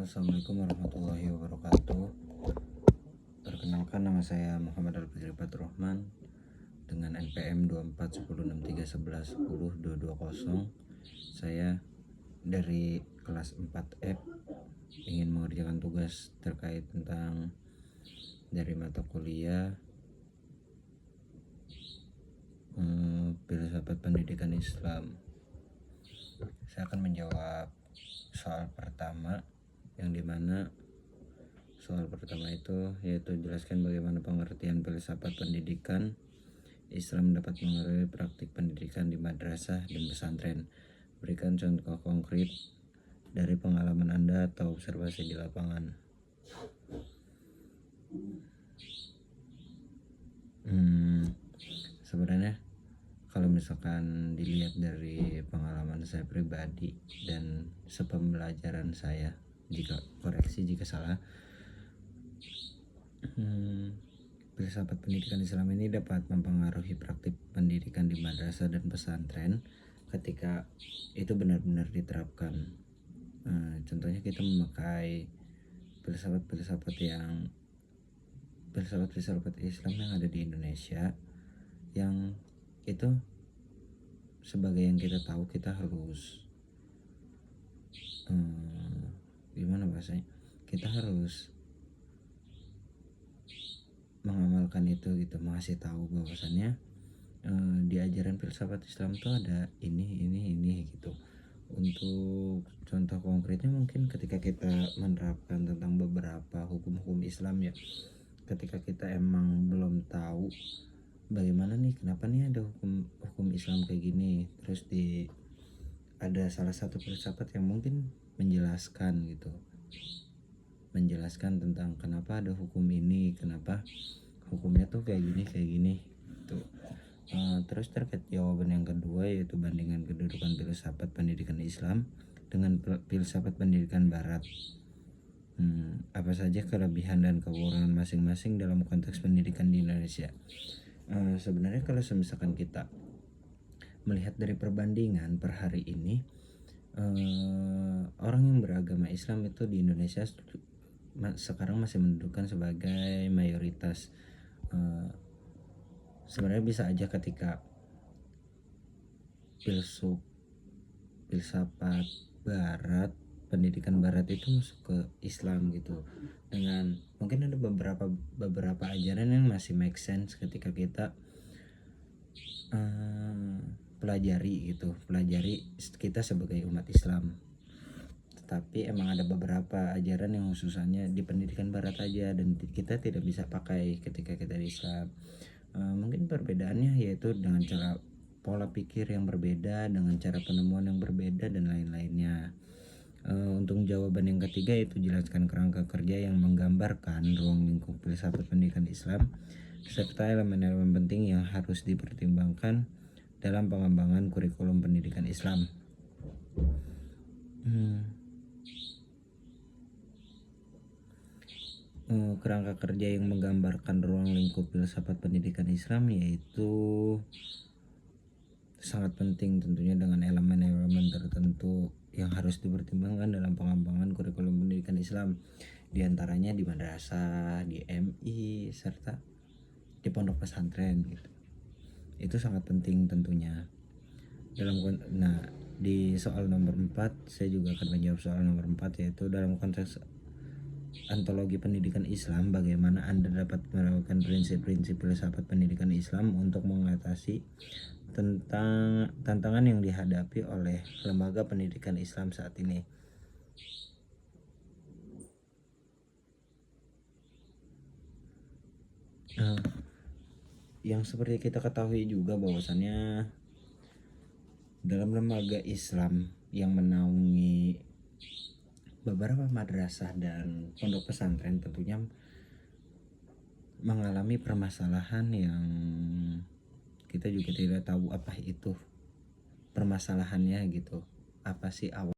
Assalamualaikum warahmatullahi wabarakatuh. Perkenalkan, nama saya Muhammad Al-Fajri Fathur-Rahman dengan NPM 24106311102220. Saya dari kelas 4F ingin mengerjakan tugas terkait tentang dari mata kuliah filsafat pendidikan Islam. Saya akan menjawab soal pertama, yang dimana soal pertama itu yaitu jelaskan bagaimana pengertian filsafat pendidikan Islam dapat mengaruhi praktik pendidikan di madrasah dan pesantren. Berikan contoh konkret dari pengalaman Anda atau observasi di lapangan. Sebenarnya kalau misalkan dilihat dari pengalaman saya pribadi dan sepembelajaran saya, jika salah, filsafat pendidikan Islam ini dapat mempengaruhi praktik pendidikan di madrasah dan pesantren ketika itu benar-benar diterapkan. Contohnya kita memakai filsafat Islam yang ada di Indonesia, yang itu sebagai yang kita tahu kita harus kita harus mengamalkan itu gitu, mengasih tahu bahwasannya di ajaran filsafat Islam tuh ada ini gitu. Untuk contoh konkretnya mungkin ketika kita menerapkan tentang beberapa hukum-hukum Islam ya, ketika kita emang belum tahu bagaimana nih, kenapa nih ada hukum Islam kayak gini, terus ada salah satu filsafat yang mungkin menjelaskan tentang kenapa ada hukum ini, kenapa hukumnya tuh kayak gini gitu. Terus terkait jawaban yang kedua, yaitu bandingan kedudukan filsafat pendidikan Islam dengan filsafat pendidikan Barat. Apa saja kelebihan dan kekurangan masing-masing dalam konteks pendidikan di Indonesia? Sebenarnya kalau misalkan kita melihat dari perbandingan per hari ini, orang yang beragama Islam itu di Indonesia sekarang masih mendudukan sebagai mayoritas. Sebenarnya bisa aja ketika filsafat Barat, pendidikan Barat itu masuk ke Islam gitu, dengan mungkin ada beberapa ajaran yang masih make sense ketika kita pelajari kita sebagai umat Islam. Tetapi emang ada beberapa ajaran yang khususnya di pendidikan Barat aja dan kita tidak bisa pakai ketika kita di Islam. Mungkin perbedaannya yaitu dengan cara pola pikir yang berbeda, dengan cara penemuan yang berbeda, dan lain-lainnya. Untuk jawaban yang ketiga, yaitu jelaskan kerangka kerja yang menggambarkan ruang lingkup filsafat pendidikan Islam serta elemen-elemen penting yang harus dipertimbangkan dalam pengembangan kurikulum pendidikan Islam. Kerangka kerja yang menggambarkan ruang lingkup filsafat pendidikan Islam yaitu sangat penting tentunya, dengan elemen-elemen tertentu yang harus dipertimbangkan dalam pengembangan kurikulum pendidikan Islam, diantaranya di madrasah, di MI, serta di pondok pesantren gitu. Itu sangat penting tentunya. Di soal nomor 4 saya juga akan menjawab soal nomor 4, yaitu dalam konteks antologi pendidikan Islam, bagaimana Anda dapat melakukan prinsip-prinsip filsafat pendidikan Islam untuk mengatasi tentang tantangan yang dihadapi oleh lembaga pendidikan Islam saat ini. Yang seperti kita ketahui juga bahwasannya dalam lembaga Islam yang menaungi beberapa madrasah dan pondok pesantren tentunya mengalami permasalahan yang kita juga tidak tahu apa itu permasalahannya gitu, apa sih awal